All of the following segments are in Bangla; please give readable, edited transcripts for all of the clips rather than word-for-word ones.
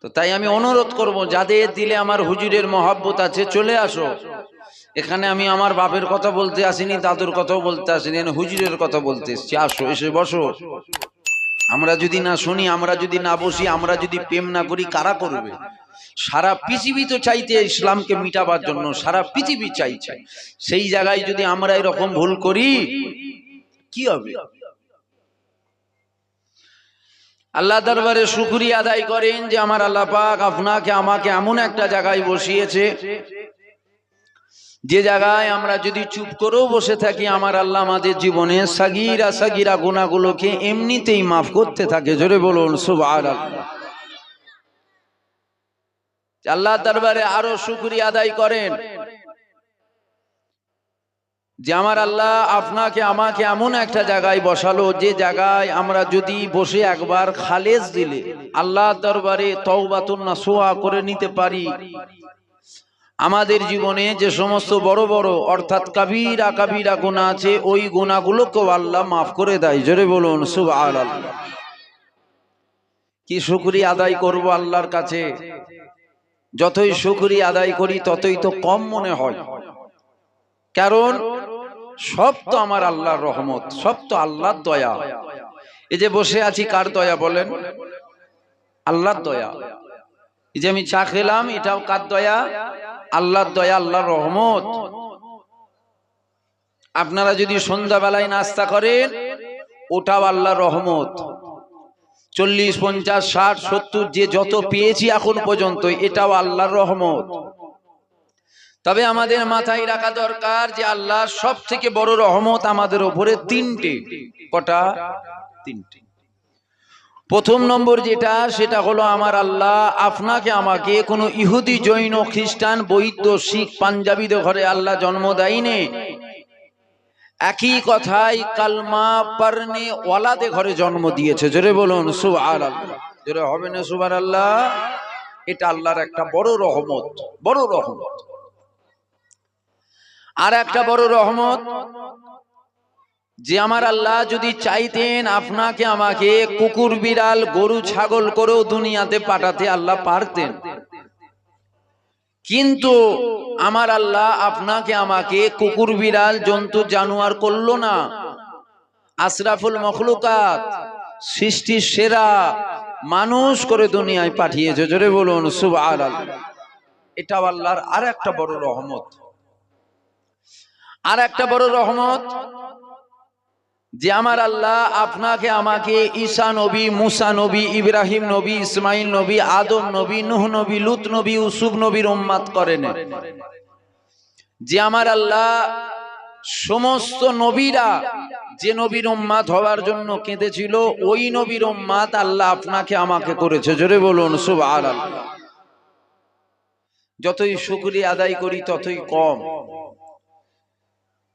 তো তাই আমি অনুরোধ করব, যাদের দিলে আমার হুজুরের মহব্বত আছে চলে আসো এখানে। আমি আমার বাপের কথা বলতে আসিনি, দাদুর কথাও বলতে আসিনি, হুজুরের কথা বলতে এসেছি। আসো, এসে বসো। আমরা যদি না শুনি, আমরা যদি না বসি, আমরা যদি প্রেম না করি, কারা করবে? সারা পৃথিবী তো চাইতে ইসলামকে মিটাবার জন্য, সারা পৃথিবী চাইছে। সেই জায়গায় যদি আমরা এরকম ভুল করি কি হবে? আল্লাহ দরবারে শুকরিয়া আদায় করেন যে আমার আল্লাহ পাক আপনাকে আমাকে এমন একটা জায়গায় বসিয়েছে, যে জায়গায় আমরা যদি চুপ করেও বসে থাকি, আমার আল্লাহ আমাদের জীবনে সাগীরা সাগীরা গুনাহগুলোকে এমনিতেই মাফ করতে থাকে। জোরে বলুন সুবহানাল্লাহ। আল্লাহ দরবারে আরো শুকরিয়া আদায় করেন যে আমার আল্লাহ আপনাকে আমাকে এমন একটা জায়গায় বসালো, যে জায়গায় আমরা যদি বসে একবার খালেস দিলে আল্লাহ দরবারে তওবাতুন নাসুহা করে নিতে পারি, আমাদের জীবনে যে সমস্ত বড় বড় অর্থাৎ কাবীরা কাবীরা গুনাহ আছে, ওই গুনাহগুলোকেও আল্লাহ মাফ করে দেয়। জোরে বলুন সুবহানাল্লাহ। কি শুকরিয়া আদায় করব আল্লাহর কাছে। যতই শুকরিয়া আদায় করি ততই তো কম মনে হয়, কারণ সব তো আমার আল্লাহর রহমত, সব তো আল্লাহর দয়া। এই যে বসে আছি কার দয়া বলেন? আল্লাহর দয়া। এই যে আমি চা খেলাম, এটাও কার দয়া? আল্লাহর দয়া, আল্লাহর রহমত। আপনারা যদি সন্ধ্যাবেলায় নাস্তা করেন, ওটাও আল্লাহর রহমত। 40, 50, 60, 70 যে যত পেয়েছি এখন পর্যন্ত, এটাও আল্লাহর রহমত। তবে আমাদের মাথায় রাখা দরকার যে আল্লাহর সব থেকে বড় রহমত আমাদের উপরে তিনটে। কটা? তিনটে। প্রথম নম্বর যেটা, সেটা হলো আমার আল্লাহ আপনাকে আমাকে কোনো ইহুদি, জৈন, খ্রিস্টান, বৌদ্ধ, শিখ, পাঞ্জাবিদের ঘরে আল্লাহ জন্ম দেয়নি। একই কথাই কালমা পড়নে ওয়ালাদের ঘরে জন্ম দিয়েছে। জোরে বলুন সুবহানাল্লাহ। জোরে হবে না সুবহানাল্লাহ? এটা আল্লাহর একটা বড় রহমত, বড় রহমত। আর একটা বড় রহমত, যে আমার আল্লাহ যদি চাইতেন আপনাকে আমাকে কুকুর, বিড়াল, গরু, ছাগল করেও দুনিয়াতে পাঠাতে আল্লাহ পারতেন, কিন্তু আমার আল্লাহ আপনাকে আমাকে কুকুর, বিড়াল, জন্তু, জানোয়ার করলো না। আশরাফুল মখলুকাত, সৃষ্টির সেরা মানুষ করে দুনিয়ায় পাঠিয়েছে। জোরে বলুন সুবহানাল্লাহ। এটা আল্লাহর আর একটা বড় রহমত। আর একটা বড় রহমত, যে আমার আল্লাহ আপনাকে আমাকে ঈসা নবী, মুসা নবী, ইব্রাহিম নবী, ইসমাইল নবী, আদম নবী, নূহ নবী, লূত নবী, ইউসুফ নবীর উম্মত করেন। যে আমার আল্লাহ সমস্ত নবীরা যে নবীর উম্মত হওয়ার জন্য কেঁদেছিল, ওই নবীর উম্মত আল্লাহ আপনাকে আমাকে করেছে। জোরে বলুন সুবহানাল্লাহ। যতই শুকরিয়া আদায় করি ততই কম।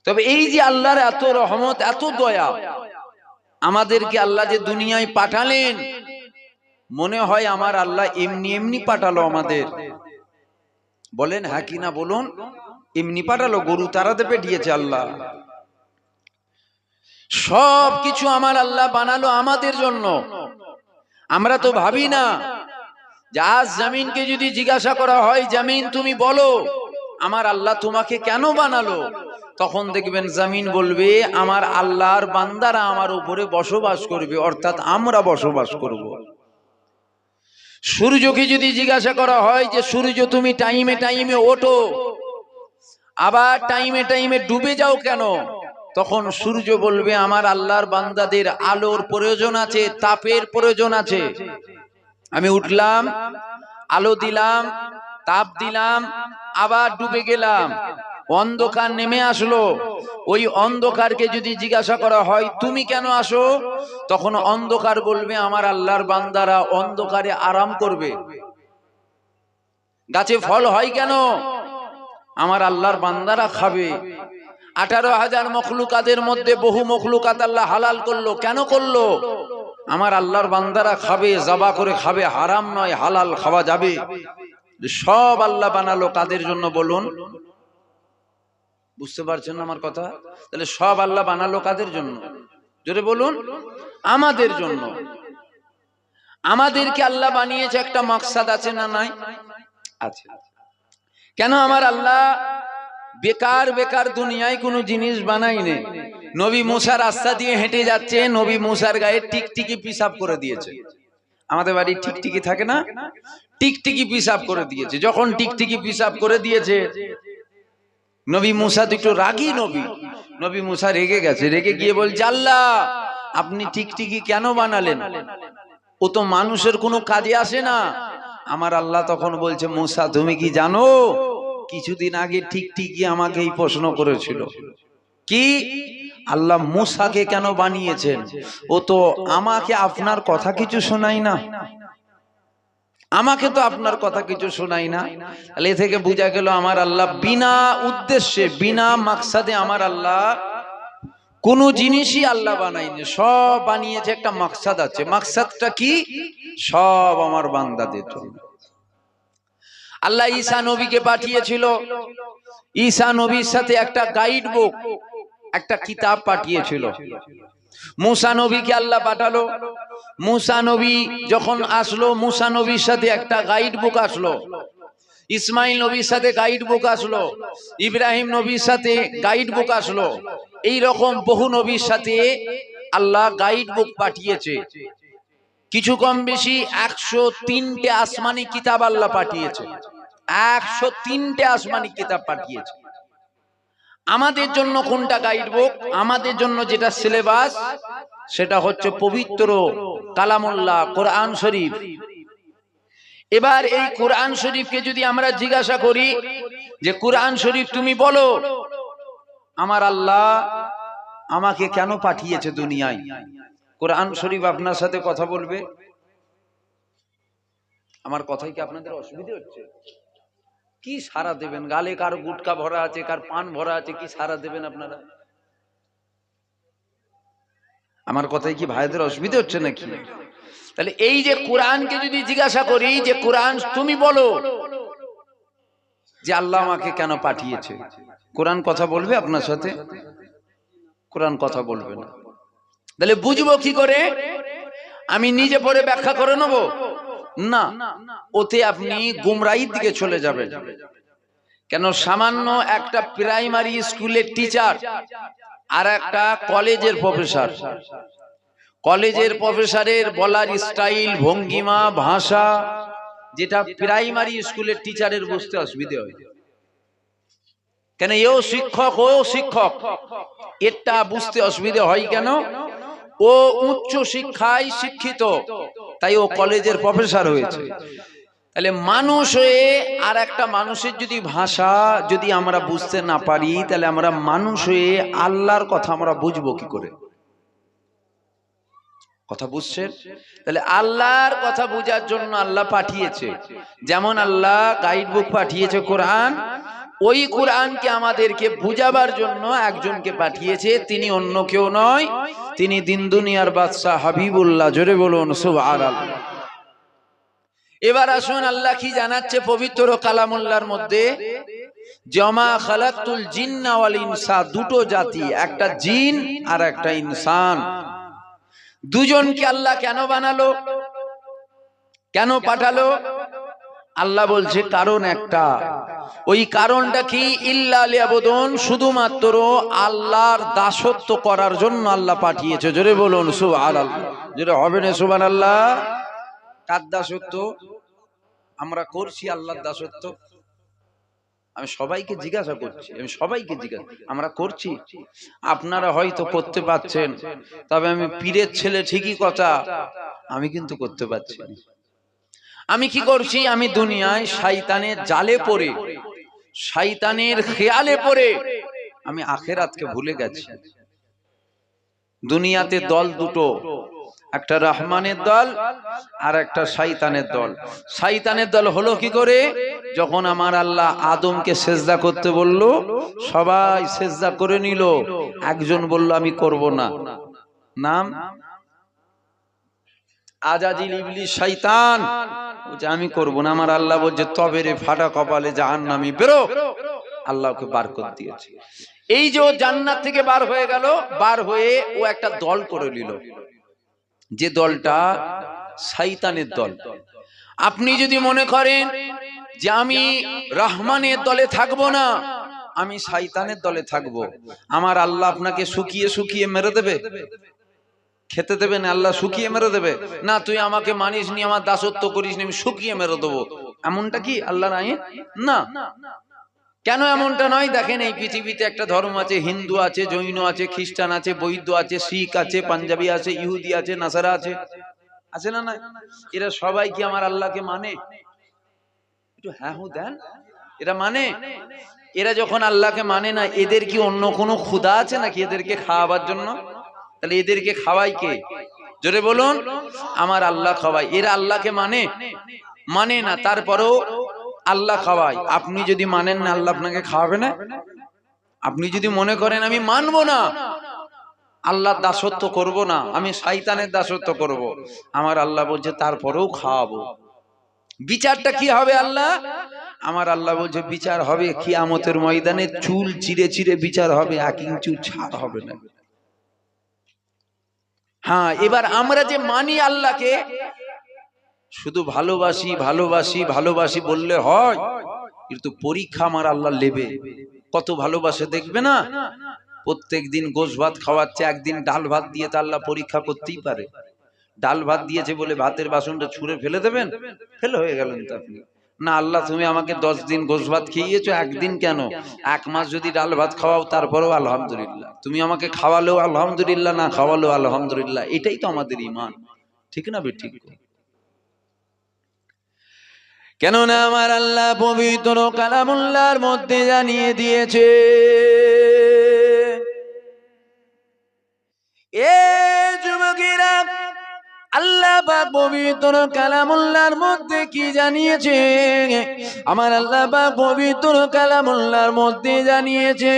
তবে এই যে আল্লাহর এত রহমত, এত দয়া, আমাদেরকে আল্লাহ যে দুনিয়ায় পাঠালেন, মনে হয় আমার আল্লাহ এমনি এমনি পাঠালো আমাদের? বলেন হ্যাঁ কি না বলুন? এমনি পাঠালো? গরু তাড়াতে পাঠিয়েছে আল্লাহ? সব কিছু আমার আল্লাহ বানালো আমাদের জন্য। আমরা তো ভাবি না যে আজ জমিনকে যদি জিজ্ঞাসা করা হয়, জমিন তুমি বলো আমার আল্লাহ তোমাকে কেন বানালো, তখন দেখবেন জমিন বলবে আমার আল্লাহর বান্দারা আমার উপরে বসবাস করবে, অর্থাৎ আমরা বসবাস করব। সূর্যকে যদি জিজ্ঞাসা করা হয় যে সূর্য তুমি টাইমে টাইমে ওঠো, আবার টাইমে টাইমে ডুবে যাও কেন, তখন সূর্য বলবে আমার আল্লাহর বান্দাদের আলোর প্রয়োজন আছে, তাপের প্রয়োজন আছে। আমি উঠলাম, আলো দিলাম, তাপ দিলাম, আবার ডুবে গেলাম, অন্ধকার নেমে আসলো। ওই অন্ধকারকে যদি জিজ্ঞাসা করা হয় তুমি কেন আসো, তখন অন্ধকার বলবে আমার আল্লাহর বান্দারা অন্ধকারে আরাম করবে। গাছে ফল হয় কেন? আমার আল্লাহর বান্দারা খাবে। 18,000 মখলুকাতের মধ্যে বহু মখলুকাত আল্লাহ হালাল করলো, কেন করলো? আমার আল্লাহর বান্দারা খাবে, জবা করে খাবে, হারাম নয়, হালাল খাওয়া যাবে। সব আল্লাহ বানালো কাদের জন্য বলুন? বুঝতে পারছেন না আমার কথা? তাহলে সব আল্লাহ বানালো কাদের জন্য? জোরে বলুন। আমাদের জন্য। আমাদেরকে আল্লাহ বানিয়েছে একটা মাকসাদ আছে না নাই? আছে। কেন আমার আল্লাহ বেকার বেকার দুনিয়ায় কোনো জিনিস বানাইনি। নবী মুসা রাস্তা দিয়ে হেঁটে যাচ্ছে, নবী মুসার গায়ে টিকটিকি পিসাব করে দিয়েছে। আমাদের বাড়ি টিকটিকি থাকে না, টিকটিকি পিসাব করে দিয়েছে। যখন টিকটিকি পিসাব করে দিয়েছে, নবী মুসা তো একটু রাগী নবী, নবী মুসা রেগে গেছে। রেগে গিয়ে বলছে, আল্লাহ আপনি টিকটিকি কেন বানালেন? ও তো মানুষের কোনো কাজে আসে না। আমার আল্লাহ তখন বলছে, মুসা তুমি কি জানো, কিছুদিন আগে টিকটিকি আমাকে এই প্রশ্ন করেছিল। কি? আল্লাহ মুসাকে কেন বানিয়েছেন? ও তো আমাকে আপনার কথা কিছু শোনাই না, আমাকে তো আপনার কথা কিছু শোনাই না। এ থেকে বোঝা গেল আমার আল্লাহ বিনা উদ্দেশ্যে, বিনা মাকসাদে আমার আল্লাহ কোন জিনিসই আল্লাহ বানাইনি, সব বানিয়েছে একটা মাকসাদ আছে। মাকসাদটা কি? সব আমার বান্দাদের জন্য। আল্লাহ ঈসা নবীকে পাঠিয়েছিল, ঈসা নবীর সাথে একটা গাইড বুক, একটা কিতাব পাঠিয়েছিল। মুসা নবীকে আল্লাহ পাঠালো। মুসা নবী যখন আসলো, মুসা নবীর সাথে একটা গাইড বুক আসলো। ইসমাইল নবীর সাথে গাইড বুক আসলো। ইব্রাহিম নবীর সাথে গাইড বুক আসলো। এই রকম বহু নবীর সাথে আল্লাহ গাইড বুক পাঠিয়েছে। কিছু কম বেশি 103টে আসমানি কিতাব আল্লাহ পাঠিয়েছে। 103টে আসমানি কিতাব পাঠিয়েছে। আমাদের জন্য কোনটা গাইড বুক? আমাদের জন্য যেটা সিলেবাস, সেটা হচ্ছে পবিত্র কালামুল্লাহ কোরআন শরীফ। এবার এই কোরআন শরীফকে যদি আমরা জিজ্ঞাসা করি যে কোরআন শরীফ তুমি বলো আমার আল্লাহ আমাকে কেন পাঠিয়েছে দুনিয়ায়, কোরআন শরীফ আপনার সাথে কথা বলবে। আমার কথাই কি আপনাদের অসুবিধা হচ্ছে? কি সারা দেবেন? গালে কার গুটকা ভরা আছে, কার পান ভরা আছে, কি সারা দেবেন আপনারা? আমার কথাই কি ভাইদের অসুবিধা হচ্ছে নাকি? তাহলে এই যে কোরআনকে যদি জিজ্ঞাসা করি যে কোরআন তুমি বলো যে আল্লাহ আমাকে কেন পাঠিয়েছে, কোরআন কথা বলবে আপনার সাথে? কোরআন কথা বলবে না। তাহলে বুঝবো কি করে? আমি নিজে পড়ে ব্যাখ্যা করে নেব না, ওতে আপনি গুমরাহির দিকে চলে যাবেন। কেন? সামান্য একটা প্রাইমারি স্কুলের টিচার আর একটা কলেজের প্রফেসর, কলেজের প্রফেসরের বলার স্টাইল, ভঙ্গিমা, ভাষা যেটা প্রাইমারি স্কুলের টিচারের বুঝতে অসুবিধা হয়। কেন? এও শিক্ষক, ও শিক্ষক, এটা বুঝতে অসুবিধা হয় কেন? ও উচ্চ শিক্ষায় শিক্ষিত, তাই ও কলেজের প্রফেসর হয়েছে। তাহলে মানুষ হয়ে আর একটা মানুষের যদি ভাষা যদি আমরা বুঝতে না পারি, তাহলে আমরা মানুষ হয়ে আল্লাহর কথা আমরা বুঝবো কি করে? কথা বুঝছেন? তাহলে আল্লাহর কথা বোঝার জন্য আল্লাহ পাঠিয়েছে। যেমন আল্লাহ গাইড বুক পাঠিয়েছে কোরআন, ওই কোরআনকে আমাদেরকে বুঝাবার জন্য একজনকে পাঠিয়েছে। তিনি অন্য কেউ নয়, তিনি দিন দুনিয়ার বাদশা হাবিবুল্লাহ। জোরে বলুন সুবহানাল্লাহ। এবার আসুন আল্লাহ কি জানাচ্ছে পবিত্র কালামুল্লাহর মধ্যে, জামা খালাকতুল জিন্না ওয়াল ইনসা, দুটো জাতি, একটা জিন আর একটা ইনসান, দুজনকে আল্লাহ কেন বানালো, কেন পাঠালো? আল্লাহ বলছে কারণ একটা। ওই কারণটা কি? ইল্লা লিয়াবুদুন, শুধুমাত্র আল্লাহর দাসত্ব করার জন্য আল্লাহ পাঠিয়েছে। জোরে বলুন সুবহানাল্লাহ। জোরে হবে না সুবহানাল্লাহ? কার দাসত্ব? আমরা করছি আল্লাহর দাসত্ব? আমি সবাইকে জিজ্ঞাসা করছি, আমি সবাইকে জিজ্ঞাসা, আমরা করছি? আপনারা হয়তো করতে পারছেন, তবে আমি পীরের ছেলে ঠিকই কথা, আমি কিন্তু করতে পারছি না। আমি কি করছি? আমি দুনিয়ায় শয়তানের জালে পড়ে, শয়তানের খেয়ালে পড়ে আমি আখিরাতকে ভুলে গেছি। দুনিয়াতে দল দুটো, একটা রহমানের দল আর একটা শয়তানের দল। শয়তানের দল হলো কি করে? যখন আমার আল্লাহ আদমকে সেজদা করতে বলল, সবাই সেজদা করে নিল, একজন বলল আমি করব না, নাম আজাজিল ইবলিস শয়তান, বলছে আমি করব না। আমার আল্লাহ বলছে তবে রে ফাটা কপালে জাহান্নামী, বেরো। আল্লাহকে বার করে দিয়েছে। এই যে ও জান্নাত থেকে বার হয়ে গেল, বার হয়ে ও একটা দল করে নিল, যে দলটা শয়তানের দল। আপনি যদি মনে করেন যে আমি রহমানের দলে থাকবো না, আমি শয়তানের দলে থাকবো, আমার আল্লাহ আপনাকে শুকিয়ে শুকিয়ে মেরে দেবে, খেতে দেবে না, আল্লাহ শুকিয়ে মেরে দেবে না। তুই আমাকে মানিস নি, আমার দাসত্ব করিস নি, আমি শুকিয়ে মেরে দেবো, এমনটা কি আল্লাহর আইন? না। কেন এমনটা নয়? দেখেন, এই পৃথিবীতে একটা ধর্ম আছে, হিন্দু আছে, জৈন আছে, খ্রিস্টান আছে, বৌদ্ধ আছে, শিখ আছে, পাঞ্জাবি আছে, ইহুদি আছে, নাসারা আছে, আছে না? না, এরা সবাই কি আমার আল্লাহকে মানে? একটু হ্যাঁ হু দেন। এরা মানে? এরা যখন আল্লাহকে মানে না, এদের কি অন্য কোনো খুদা আছে নাকি এদেরকে খাওয়াবার জন্য? তাহলে এদেরকে খাওয়াই কে? জোরে বলুন। আমার আল্লাহ খাওয়াই। এরা আল্লাহকে মানে? মানে না, তারপরেও আল্লাহ খাওয়াই। আপনি যদি মানেন না, আল্লাহ আপনাকে খাওয়াবে না? আপনি যদি মনে করেন আমি মানবো না, আল্লাহর দাসত্ব করব না, আমি শয়তানের দাসত্ব করব, আমার আল্লাহ বলছে তারপরেও খাওয়াবো। বিচারটা কি হবে আল্লাহ? আমার আল্লাহ বলছে বিচার হবে কিয়ামতের ময়দানে, চুল চিরে চিরে বিচার হবে, 1 ইঞ্চি ছাড় হবে না। হ্যাঁ, এবার আমরা যে মানি আল্লাহকে, শুধু ভালোবাসি ভালোবাসি ভালোবাসি বললে হয়? কিন্তু পরীক্ষা আমার আল্লাহ নেবে, কত ভালোবাসে দেখবে না। প্রত্যেক দিন গোশ ভাত খাওয়াচ্ছে, একদিন ডাল ভাত দিয়ে তো আল্লাহ পরীক্ষা করতেই পারে। ডাল ভাত দিয়েছে বলে ভাতের বাসনটা ছুঁড়ে ফেলে দেবেন? ফেল হয়ে গেলেন তো আপনি। না, আল্লাহ তুমি আমাকে 10 দিন গোশ ভাত খাইয়েছো, একদিন কেন 1 মাস যদি ডাল ভাত খাওয়াও তারপরেও আলহামদুলিল্লাহ। তুমি আমাকে খাওয়ালেও আলহামদুলিল্লাহ, না খাওয়ালেও আলহামদুলিল্লাহ। এটাই তো আমাদের ঈমান, ঠিক না বেঠিক? কেননা আমার আল্লাহ পবিত্র কালামুল্লাহর মধ্যে জানিয়ে দিয়েছে, এ যুবকেরা, আল্লাহ পাক পবিত্র কালামুল্লাহর মধ্যে কি জানিয়েছে? আমার আল্লাহ পাক পবিত্র কালামুল্লাহর মধ্যে জানিয়েছে,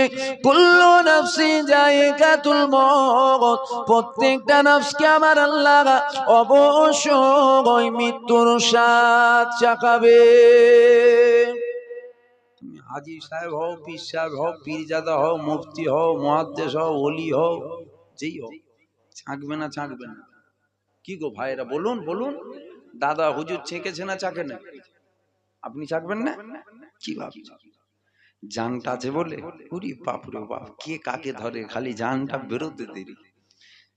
কুল্লু নাফসি যায়িকাতুল মউত, প্রত্যেকটা নফসকে আমার আল্লাহ অবশ্যই মৃত্যুর স্বাদ চাখাবে। তুমি হাজী সাহেব হও, পীর সাহেব হও, পীরজাদা হও, মুফতি হও, মুহাদ্দিস হও, ওলি হও, যেই হও, চাকবে না? চাকবে না? কি গো ভাইরা, বলুন বলুন, দাদা হুজুর ছেঁকেছে না চাকে না? আপনি চাকবেন না? কি ভাবছেন জানটা আছে বলে? উরি বাপ রে বাপ, কে কাকে ধরে, খালি জানটা বেরোতে দেরি,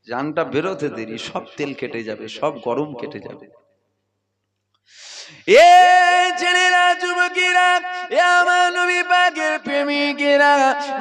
জানটা বেরোতে দেরি, সব তেল কেটে যাবে, সব গরম কেটে যাবে। এ ছেলেরা, যুবকেরা, এ আমার নবী পাকের প্রেমিকেরা,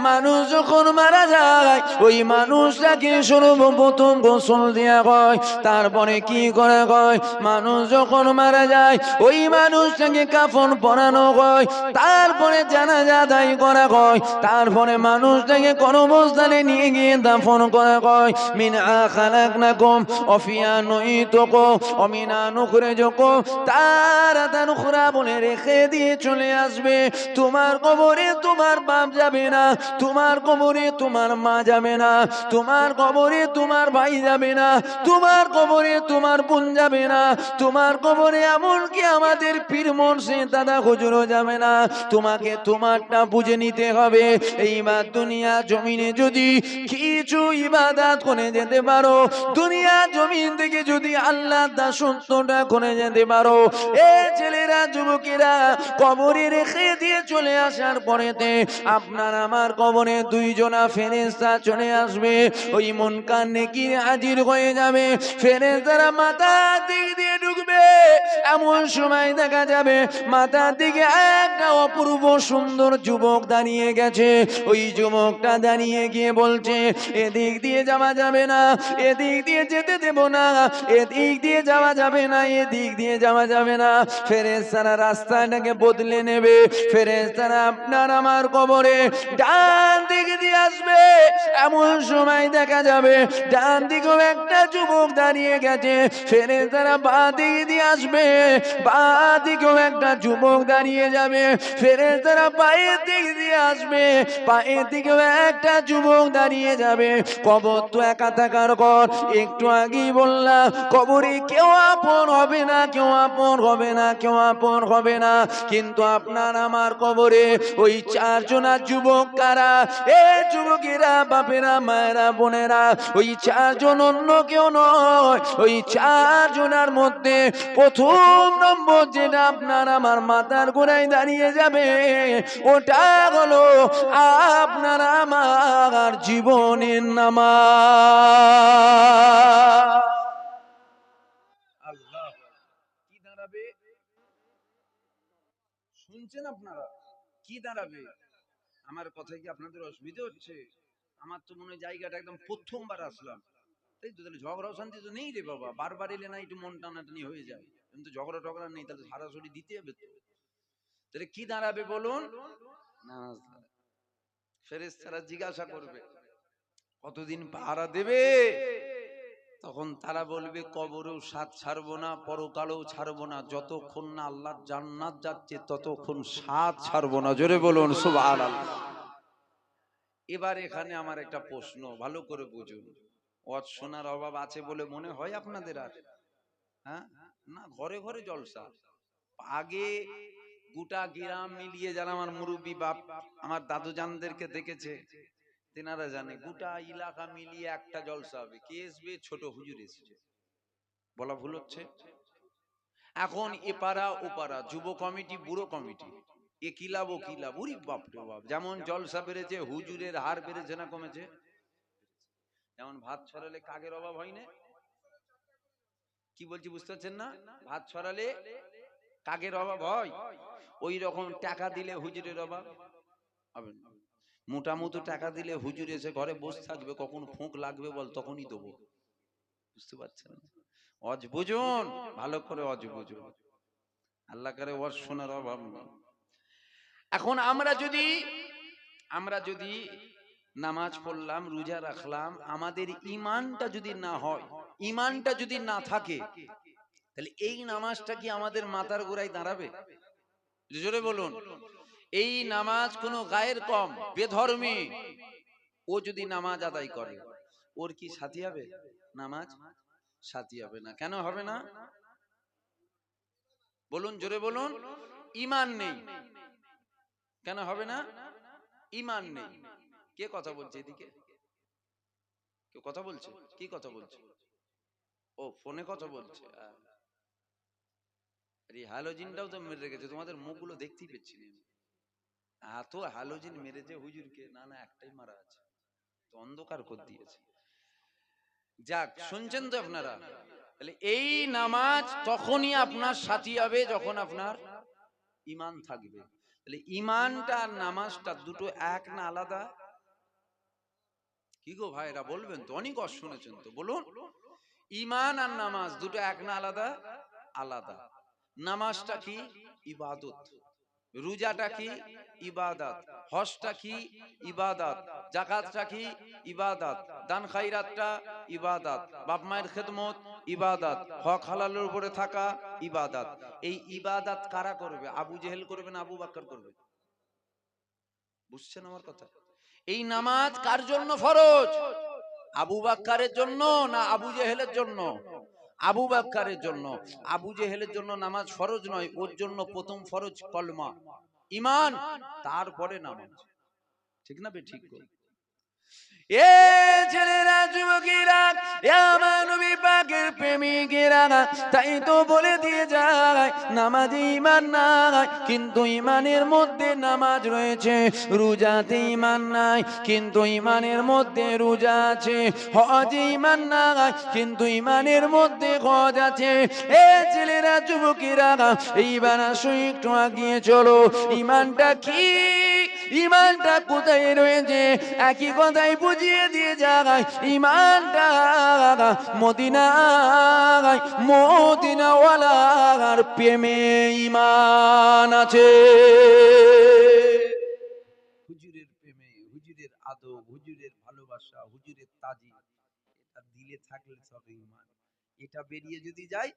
মানুষ যখন মারা যায়, ওই মানুষটাকে সর্বপ্রথম গোসল দেয়া হয়, তারপরে কি করা হয়? মানুষ যখন মারা যায়, ওই মানুষটাকে কাফন পরানো হয়, তারপরে জানাজা আদায় করা হয়, তারপরে মানুষটাকে কর্মস্থানে নিয়ে গিয়ে দাফন করা হয়। মিনহা খালাকনাকুম ওয়া ফিহা নুঈতুকুম ওয়া মিনহা নুখরিজুকুম তারাতান উখরা বলে রেখে দিয়ে চলে আসবে। তোমার কবরে তোমার বাপ যাবে না, তোমার কবরে তোমার মা যাবে না, তোমার কবরে তোমার ভাই যাবে না, তোমার কবরে তোমার বোন যাবে না, তোমার কবরে এমনকি আমাদের পীর মুর্শিদ দাদা হুজুরও যাবে না। তোমাকে তোমারটা বুঝে নিতে হবে। এইবার দুনিয়া জমিনে যদি কিছু ইবাদত করে যেতে পারো, দুনিয়া জমিন থেকে যদি আল্লাহ দাসত্বটা করে যেতে পারো, এ ছেলেরা, যুবকেরা, কবরে রেখে দিয়ে চলে আসার পরেতে আপনার আমার কবরে 2 জনা ফেরেশতা চলে আসবে। ওই মুনকার নেকির হাজির হয়ে যাবে। ফেরেশতারা মাথার দিক দিয়ে ঢুকবে, এমন সময় দেখা যাবে মাথার দিকে একটা অপূর্ব সুন্দর যুবক দাঁড়িয়ে গেছে। ওই যুবকটা দাঁড়িয়ে গিয়ে বলছে, এদিক দিয়ে যাওয়া যাবে না, এদিক দিয়ে যেতে দেব না, এদিক দিয়ে যাওয়া যাবে না, এদিক দিয়ে যাওয়া যাবে না। ফেরেশতারা রাস্তাটাকে বদলে নেবে। ফেরেশতারা আপনার আমার কবরে ডান দিক দিয়ে আসবে। এমন সময় দেখা যাবে ডান দিকেও একটা যুবক দাঁড়িয়ে গেছে। ফেরেশতারা বাঁ দিক দিয়ে আসবে, বাঁ দিকেও একটা যুবক দাঁড়িয়ে যাবে। ফেরেশতারা পায়ের দিক দিয়ে আসবে, পায়ের দিকেও একটা যুবক দাঁড়িয়ে যাবে। কবর তো একা থাকার ঘর, একটু আগেই বললাম, কবরে কেউ আপন হবে না, কেউ আপন হবে না, কেউ আপন হবে না। কিন্তু আপনার আমার কবরে ওই 4 জনা যুবক কারা? এ যুবকেরা, বাপেরা, মায়েরা, বোনেরা, ওই চারজন অন্য কেউ নয়। ওই চারজনের মধ্যে প্রথম নম্বর যেটা আপনার আমার মাথার গোড়ায় দাঁড়িয়ে যাবে, ওটা হলো আপনার আমার জীবনের নামাজ। আল্লাহ, কি দাঁড়াবে শুনছেন আপনারা? কি দাঁড়াবে? আমার কথায় কি আপনাদের অসুবিধা হচ্ছে? আমার তো মনে হয় জায়গাটা একদম প্রথমবার আসলাম, তাই তো। তাহলে ঝগড়া শান্তি তো নেই রে বাবা, বারবার এলে না একটু মন টানাটানি হয়ে যায়, কিন্তু ঝগড়া টগড়া নেই, তাহলে সরাসরি দিতে হবে তো। তাহলে কি দাঁড়াবে বলুন? নামাজ। ফেরেশতারা জিজ্ঞাসা করবে কতদিন পাহারা দেবে? তখন তারা বলবে কবরেও সাথ ছাড়বো না, পরকালেও ছাড়বো না, যতক্ষণ না আল্লাহর জান্নাত যাচ্ছে ততক্ষণ সাথ ছাড়বো না। জোরে বলুন সুবহানাল্লাহ। এবার এখানে আমার একটা প্রশ্ন, ভালো করে বুঝুন। ওয়াজ শোনার অভাব আছে বলে মনে হয় আপনাদের? আর হ্যাঁ, না, ঘরে ঘরে জলসা। আগে গোটা গ্রাম মিলিয়ে যারা আমার মুরব্বী বাপ, আমার দাদু জানদেরকে দেখেছে, তেনারা জানে গোটা এলাকা মিলিয়ে একটা জলসা হবে। কে আসবে? ছোট হুজুর এসেছে। বলা ভুল হচ্ছে? এখন এপাড়া ওপাড়া, যুব কমিটি, বুড়ো কমিটি, এ কি লাভ ও কি লাভ, উরি বাপ রে বাপ। যেমন জলসা বেড়েছে, হুজুরের হার বেড়েছে না কমেছে? যেমন ভাত ছড়ালে কাকের অভাব হয় না? কি বলছি বুঝতে পারছেন না? ভাত ছড়ালে কাকের অভাব হয়, ওই রকম টাকা দিলে হুজুরের অভাব হবে না। মোটামুটি টাকা দিলে হুজুর এসে ঘরে বসে থাকবে, কখন ফোঁক লাগবে বল তখনই দেবো। বুঝতে পারছেন? অজ বুঝুন, ভালো করে অজ বুঝুন। আল্লাহ করে ওয়াজ শোনার অভাব নেই। এখন আমরা যদি নামাজ পড়লাম, রোজা রাখলাম, আমাদের ঈমানটা যদি না হয়, ঈমানটা যদি না থাকে, তাহলে এই নামাজটা কি আমাদের মাথার গোড়ায় দাঁড়াবে? জোরে বলুন। এই নামাজ কোনো গায়ের কম বেধর্মী ও যদি নামাজ আদায় করে, ওর কি সাথী হবে? নামাজ সাথী হবে না। কেন হবে না বলুন? জোরে বলুন। ঈমান নেই। কেন হবে না? ঈমান নেই। কে কথা বলছে এদিকে? কেউ কথা বলছে? কি কথা বলছে? ও, ফোনে কথা বলছে। আরে হ্যালোজিনটাও তো মেরে রেখেছে, তোমাদের মুখগুলো দেখতেই পেচ্ছি না। এত হ্যালোজিন মেরেছে হুজুরকে, না না একটাই মারা আছে, তো অন্ধকার করে দিয়েছে। যাক, শুনছেন তো আপনারা? তাহলে এই নামাজ তখনই আপনার সাথী হবে যখন আপনার ঈমান থাকবে। তাহলে ঈমানটা আর নামাজটা দুটো এক না আলাদা? কি গো ভাইরা বলবেন তো, অনেক কষ্ট শুনেছেন তো, বলুন। ঈমান আর নামাজ দুটো এক না আলাদা? আলাদা। নামাজটা কি? ইবাদত। রোজাটা কি? ইবাদত। হজটা কি? ইবাদত। যাকাতটা কি? ইবাদত। দান খায়রাতটা ইবাদত। বাপ মায়ের খেদমত ইবাদত। হক হালালের উপরে থাকা ইবাদত। এই ইবাদত কারা করবে? আবু জেহেল করবে না আবু বকর করবে? বুঝছেন আমার কথা? এই নামাজ কার জন্য ফরজ? আবু বকরের জন্য না আবু জেহেলের জন্য? আবু বকরের জন্য। আবু জেহেলের জন্য নামাজ ফরজ নয়, ওর জন্য প্রথম ফরজ কলমা, ঈমান, তারপরে নামাজ। ঠিক না বে ঠিক? এ ছেলেরা, যুবকেরা, আমার নবী পাকের প্রেমিকেরা, তাই তো বলে দিয়ে যায় নামাজে ঈমান নাই, কিন্তু ঈমানের মধ্যে নামাজ রয়েছে। রোজাতে ঈমান নাই, কিন্তু ঈমানের মধ্যে রোজা আছে। হজে ঈমান নাই, কিন্তু ঈমানের মধ্যে হজ আছে। এ ছেলেরা, যুবকেরা, এইবার আসো একটু আগিয়ে চলো। ঈমানটা কি? ঈমানটা কোথায় রয়েছে? একই কথাই বুঝিয়ে দিয়ে যায়। ঈমানটা মদিনায় মদিনাওয়ালার প্রেমে ঈমান আছে। হুজুরের প্রেমে, হুজুরের আদব, হুজুরের ভালোবাসা, হুজুরের তাজিম, এটা দিলে থাকলে সব ঈমান। এটা বেরিয়ে যদি যায়